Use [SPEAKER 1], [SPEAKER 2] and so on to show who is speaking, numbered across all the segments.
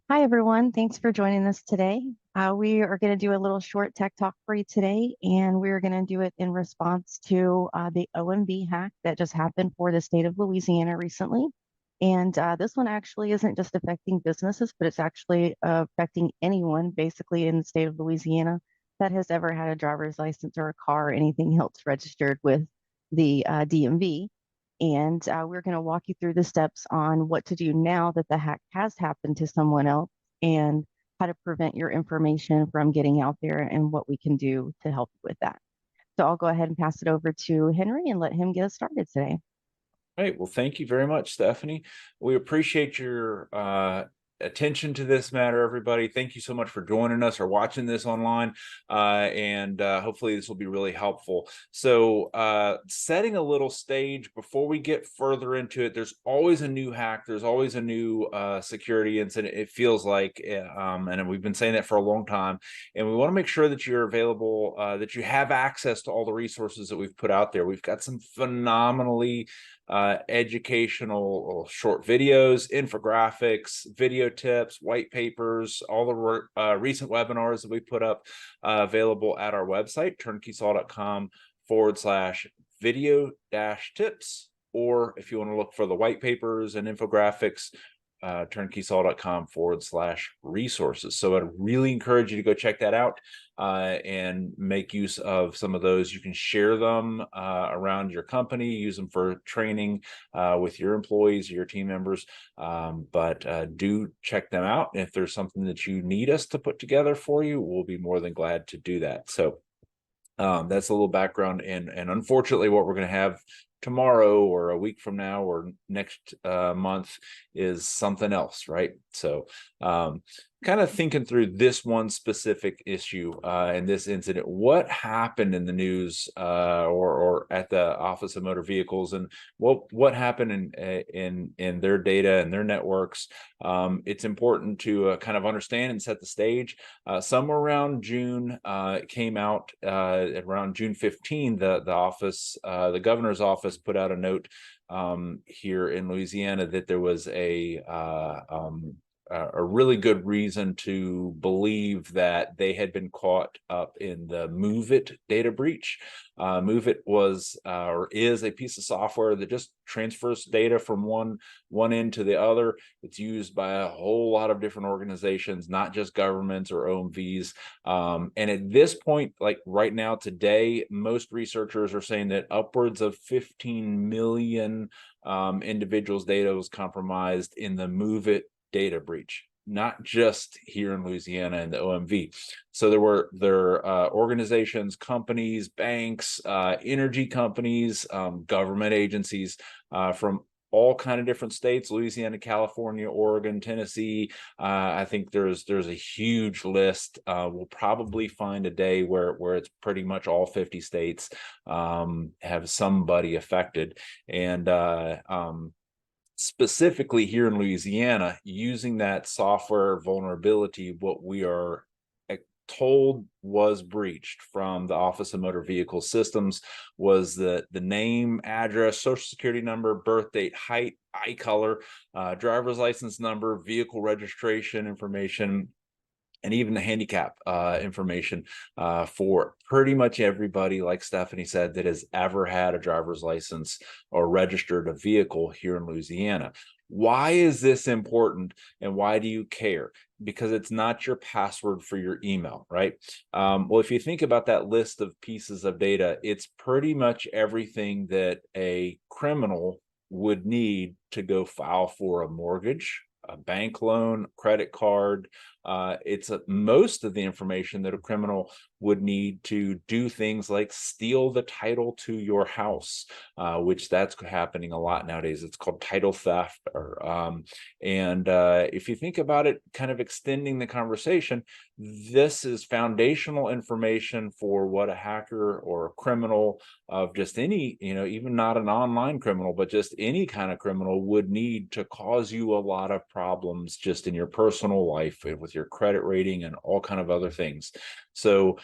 [SPEAKER 1] Hi, everyone. Thanks for joining us today. We are going to do a little short tech talk for you today, and we're going to do it in response to the OMV hack that just happened for the state of Louisiana recently. And this one actually isn't just affecting businesses, but it's actually affecting anyone basically in the state of Louisiana that has ever had a driver's license or a car or anything else registered with the DMV. And we're going to walk you through the steps on what to do now that the hack has happened to someone else and how to prevent your information from getting out there and what we can do to help you with that. So I'll go ahead and pass it over to Henry and let him get us started today.
[SPEAKER 2] Right. Well, thank you very much, Stephanie. We appreciate your attention to this matter, everybody. Thank you so much for joining us or watching this online. And hopefully this will be really helpful. So setting a little stage before we get further into it, there's always a new hack. There's always a new security incident. It feels like, and we've been saying that for a long time. And we want to make sure that you're available, that you have access to all the resources that we've put out there. We've got some phenomenally educational short videos, infographics, video tips, white papers, all the recent webinars that we put up available at our website, turnkeysaw.com/video tips. Or if you want to look for the white papers and infographics, turnkeysaw.com/resources. So I'd really encourage you to go check that out and make use of some of those. You can share them around your company, use them for training with your employees, your team members, but do check them out. If there's something that you need us to put together for you, we'll be more than glad to do that. So that's a little background, and unfortunately what we're going to have tomorrow or a week from now or next month is something else, right? So kind of thinking through this one specific issue and this incident, what happened in the news or at the Office of Motor Vehicles, and what happened in their data and their networks. It's important to kind of understand and set the stage. Somewhere around June, it came out around June 15, the governor's office put out a note here in Louisiana that there was a really good reason to believe that they had been caught up in the MoveIt data breach. MoveIt was or is a piece of software that just transfers data from one end to the other. It's used by a whole lot of different organizations, not just governments or OMVs. And at this point, like right now, today, most researchers are saying that upwards of 15 million individuals' data was compromised in the MoveIt data breach, not just here in Louisiana and the OMV. So there organizations, companies, banks, energy companies, government agencies from all kind of different states: Louisiana, California, Oregon, Tennessee. I think there's a huge list. We'll probably find a day where it's pretty much all 50 states have somebody affected. And specifically here in Louisiana, using that software vulnerability, what we are told was breached from the Office of Motor Vehicle Systems was the name, address, social security number, birth date, height, eye color, driver's license number, vehicle registration information, and even the handicap information for pretty much everybody, like Stephanie said, that has ever had a driver's license or registered a vehicle here in Louisiana. Why is this important, and why do you care? Because it's not your password for your email, right? Well, if you think about that list of pieces of data, it's pretty much everything that a criminal would need to go file for a mortgage, a bank loan, credit card. It's most of the information that a criminal would need to do things like steal the title to your house, which that's happening a lot nowadays. It's called title theft. And if you think about it, kind of extending the conversation, this is foundational information for what a hacker or a criminal of just any, even not an online criminal, but just any kind of criminal would need to cause you a lot of problems just in your personal life with your credit rating and all kind of other things. So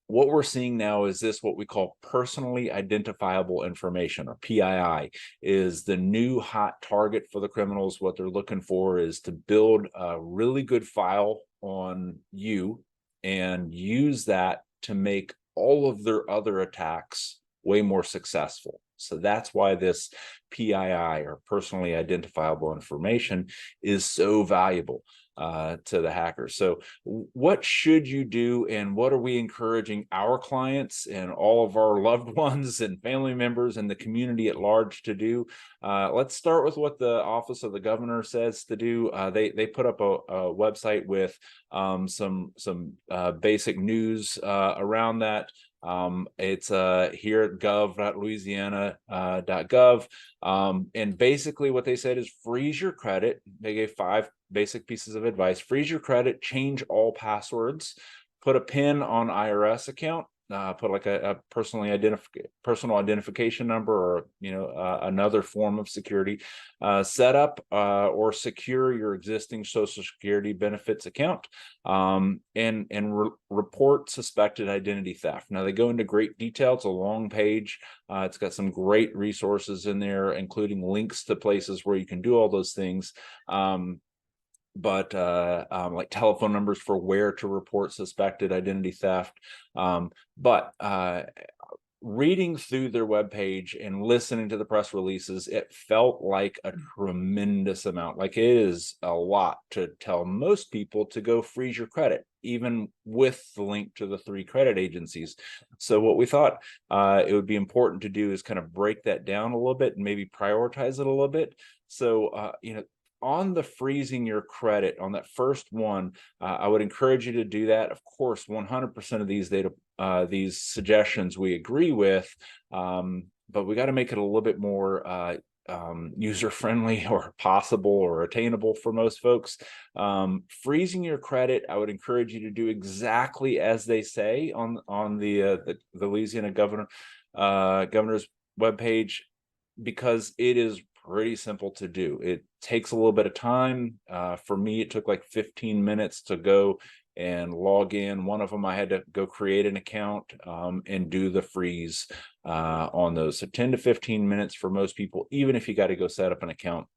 [SPEAKER 2] what we're seeing now is this, what we call personally identifiable information, or PII, is the new hot target for the criminals. What they're looking for is to build a really good file on you and use that to make all of their other attacks way more successful. So that's why this PII, or personally identifiable information, is so valuable to the hackers. So what should you do, and what are we encouraging our clients and all of our loved ones and family members and the community at large to do? Let's start with what the Office of the Governor says to do. They put up a website with some basic news around that. It's here at gov.louisiana.gov. And basically what they said is freeze your credit. They gave 5 basic pieces of advice. Freeze your credit, change all passwords, put a PIN on IRS account, put like a personal identification number, or another form of security. Set up or secure your existing Social Security benefits account, and report suspected identity theft. Now they go into great detail. It's a long page. It's got some great resources in there, including links to places where you can do all those things. But like telephone numbers for where to report suspected identity theft. But reading through their webpage and listening to the press releases, it felt like a tremendous amount. Like, it is a lot to tell most people to go freeze your credit, even with the link to the 3 credit agencies. So what we thought it would be important to do is kind of break that down a little bit and maybe prioritize it a little bit. So on the freezing your credit, on that first one, I would encourage you to do that. Of course, 100% of these suggestions we agree with, but we got to make it a little bit more user-friendly or possible or attainable for most folks. Freezing your credit, I would encourage you to do exactly as they say on the Louisiana governor's webpage, because it is pretty simple to do. It takes a little bit of time. For me, it took like 15 minutes to go and log in. One of them, I had to go create an account and do the freeze on those. So 10 to 15 minutes for most people, even if you got to go set up an account.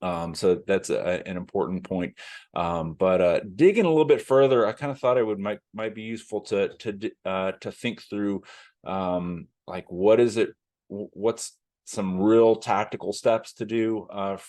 [SPEAKER 2] So that's an important point. But digging a little bit further, I kind of thought it might be useful to think through like, what is it? What's some real tactical steps to do?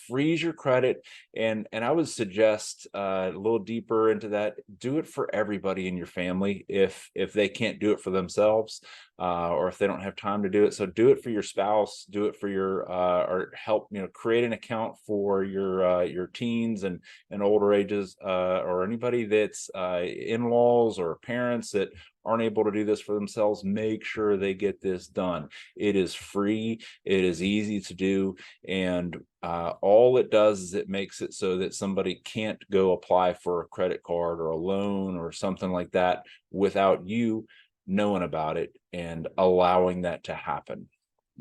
[SPEAKER 2] Freeze your credit, and I would suggest a little deeper into that. Do it for everybody in your family if they can't do it for themselves, or if they don't have time to do it. So do it for your spouse, do it for your or help create an account for your teens and older ages, or anybody that's in-laws or parents that aren't able to do this for themselves. Make sure they get this done. It is free, it is easy to do, and all it does is it makes it so that somebody can't go apply for a credit card or a loan or something like that without you knowing about it and allowing that to happen.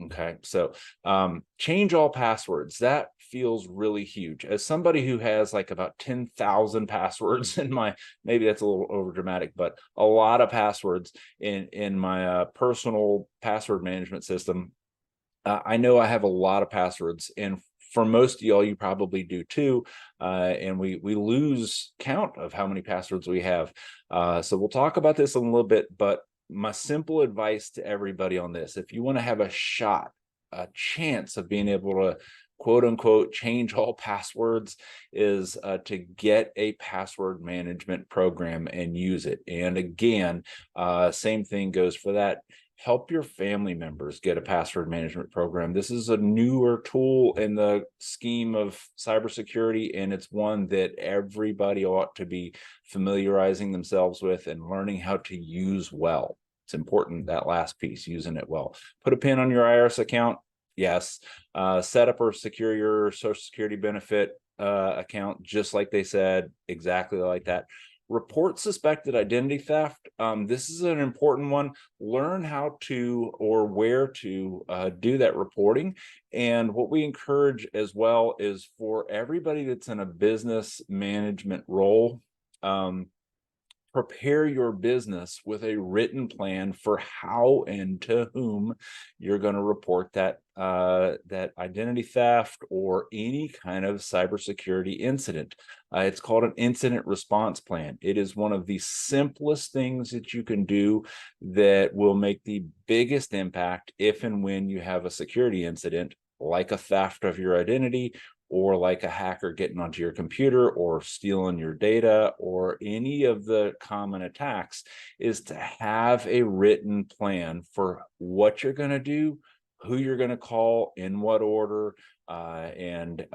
[SPEAKER 2] Okay, so change all passwords. That feels really huge. As somebody who has like about 10,000 passwords in my, maybe that's a little over dramatic, but a lot of passwords in my personal password management system, I know I have a lot of passwords, and for most of y'all, you probably do too. And we lose count of how many passwords we have. So we'll talk about this in a little bit, but my simple advice to everybody on this: if you want to have a chance of being able to quote unquote change all passwords, is to get a password management program and use it. And again, same thing goes for that. Help your family members get a password management program. This is a newer tool in the scheme of cybersecurity, and it's one that everybody ought to be familiarizing themselves with and learning how to use well. It's important, that last piece, using it well. Put a PIN on your IRS account. Yes. Set up or secure your Social Security benefit account, just like they said, exactly like that. Report suspected identity theft. This is an important one. Learn how to or where to do that reporting. And what we encourage as well is for everybody that's in a business management role, prepare your business with a written plan for how and to whom you're going to report that that identity theft or any kind of cybersecurity incident. It's called an incident response plan. It is one of the simplest things that you can do that will make the biggest impact if and when you have a security incident, like a theft of your identity, or like a hacker getting onto your computer or stealing your data, or any of the common attacks, is to have a written plan for what you're going to do, who you're going to call, in what order, and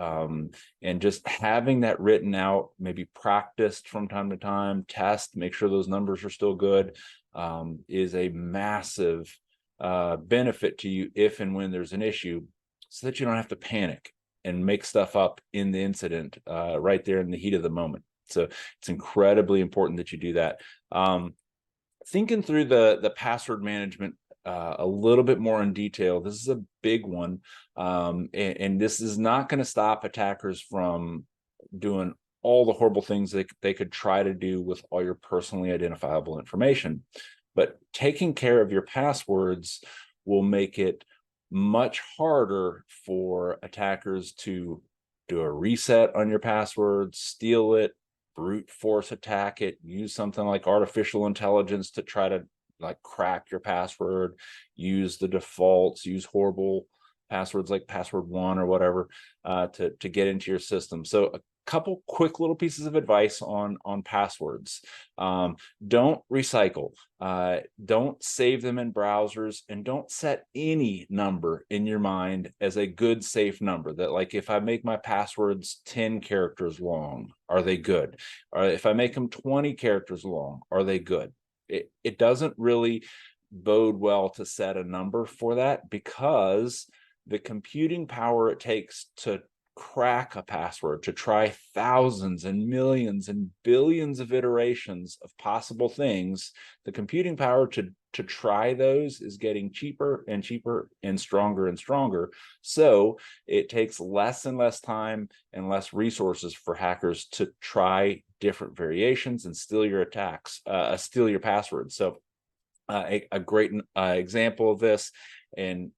[SPEAKER 2] just having that written out, maybe practiced from time to time, test, make sure those numbers are still good, is a massive benefit to you if and when there's an issue, so that you don't have to panic and make stuff up in the incident right there in the heat of the moment. So it's incredibly important that you do that. Thinking through the password management a little bit more in detail, this is a big one, and this is not going to stop attackers from doing all the horrible things they could try to do with all your personally identifiable information. But taking care of your passwords will make it much harder for attackers to do a reset on your password, steal it, brute force attack it, use something like artificial intelligence to try to like crack your password, use the defaults, use horrible passwords like password one or whatever to get into your system. So a couple quick little pieces of advice on passwords. Don't recycle, don't save them in browsers, and don't set any number in your mind as a good safe number. That, like, if I make my passwords 10 characters long, are they good? Or if I make them 20 characters long, are they good? It doesn't really bode well to set a number for that, because the computing power it takes to crack a password, to try thousands and millions and billions of iterations of possible things, the computing power to try those is getting cheaper and cheaper and stronger. So it takes less and less time and less resources for hackers to try different variations and steal your steal your passwords. So a great example of this, and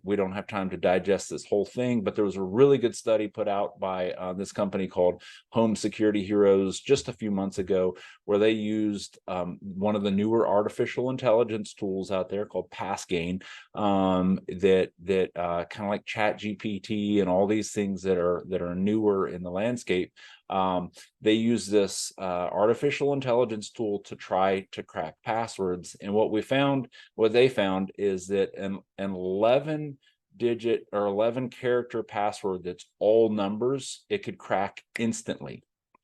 [SPEAKER 2] we don't have time to digest this whole thing, but there was a really good study put out by this company called Home Security Heroes just a few months ago, where they used one of the newer artificial intelligence tools out there called Passgain, that kind of like ChatGPT and all these things that are newer in the landscape. They use this artificial intelligence tool to try to crack passwords, and what they found is that an 11-digit or 11 character password that's all numbers, it could crack instantly.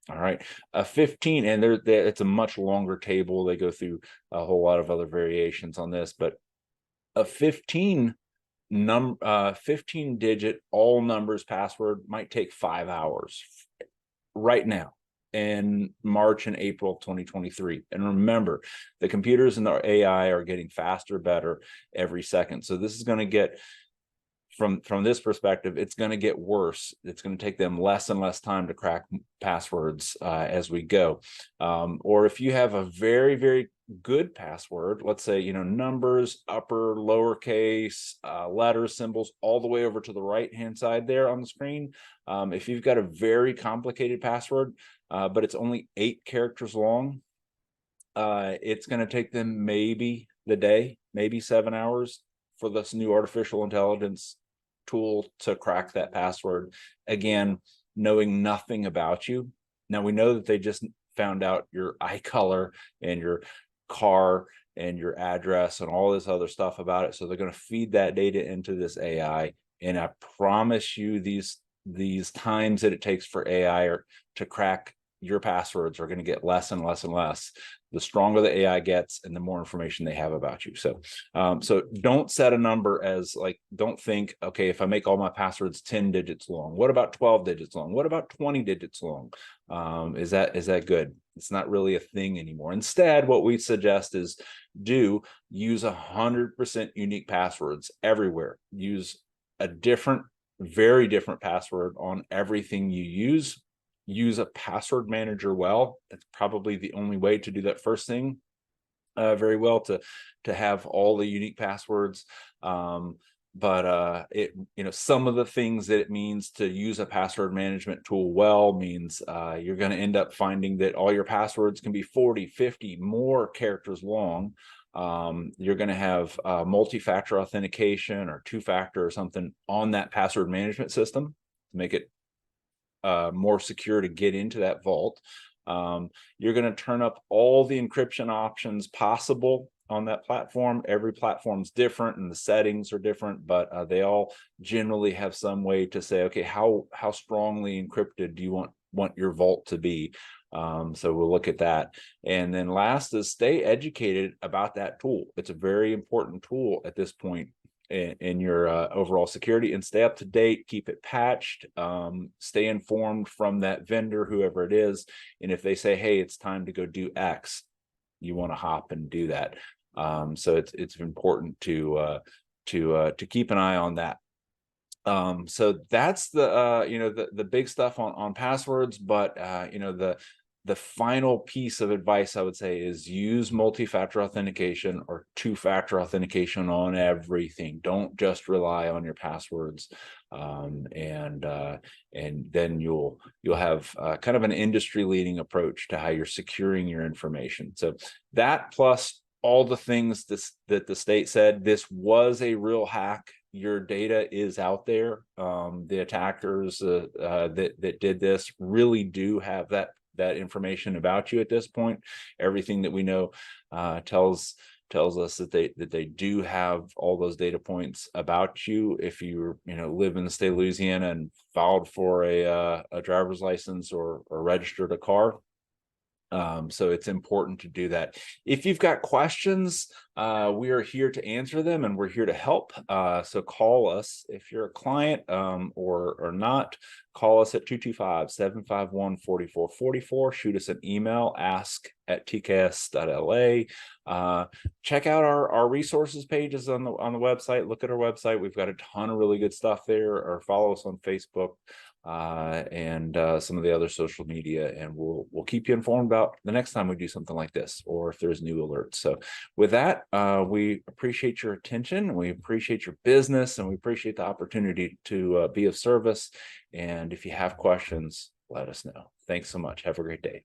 [SPEAKER 2] All right, a 15, and it's a much longer table. They go through a whole lot of other variations on this, but a 15 digit all numbers password might take 5 hours right now in March and April 2023. And remember, the computers and the AI are getting faster, better every second. So this is going to get, from this perspective, it's going to get worse. It's going to take them less and less time to crack passwords as we go. Or if you have a very, very good password, let's say, numbers, upper, lowercase, letters, symbols, all the way over to the right-hand side there on the screen. If you've got a very complicated password, but it's only 8 characters long, it's going to take them maybe the day, maybe 7 hours for this new artificial intelligence tool to crack that password. Again, knowing nothing about you. Now, we know that they just found out your eye color and your car and your address and all this other stuff about it. So they're going to feed that data into this AI. And I promise you, these times that it takes for AI to crack your passwords are going to get less and less and less the stronger the AI gets and the more information they have about you. So don't set a number as, like, don't think, okay, if I make all my passwords 10 digits long, what about 12 digits long? What about 20 digits long? Is that good? It's not really a thing anymore. Instead, what we suggest is use 100% unique passwords everywhere. Use a very different password on everything you use. use a password manager well. That's probably the only way to do that first thing very well, to have all the unique passwords. But it, some of the things that it means to use a password management tool well means you're going to end up finding that all your passwords can be 40, 50 more characters long. You're going to have multi-factor authentication or two-factor or something on that password management system to make it more secure to get into that vault. You're going to turn up all the encryption options possible on that platform. Every platform's different and the settings are different, but they all generally have some way to say, okay, how strongly encrypted do you want your vault to be? So we'll look at that. And then last is stay educated about that tool. It's a very important tool at this point in your overall security, and stay up to date, keep it patched, stay informed from that vendor, whoever it is. And if they say, hey, it's time to go do X, you want to hop and do that. So it's important to keep an eye on that. So that's the the big stuff on passwords. But the final piece of advice I would say is use multi-factor authentication or two-factor authentication on everything. Don't just rely on your passwords. And then you'll have kind of an industry-leading approach to how you're securing your information. So that, plus all the things that the state said, this was a real hack. Your data is out there. The attackers that did this really do have that information about you at this point. Everything that we know tells us that they do have all those data points about you. If you live in the state of Louisiana and filed for a driver's license or registered a car. So it's important to do that. If you've got questions, we are here to answer them, and we're here to help. So call us if you're a client or not. Call us at 225-751-4444. Shoot us an email, ask@tks.la. Check out our resources pages on the website. Look at our website. We've got a ton of really good stuff there. Or follow us on Facebook and some of the other social media, and we'll keep you informed about the next time we do something like this, or if there's new alerts. So with that, we appreciate your attention, we appreciate your business, and we appreciate the opportunity to be of service. And if you have questions, let us know. Thanks so much. Have a great day.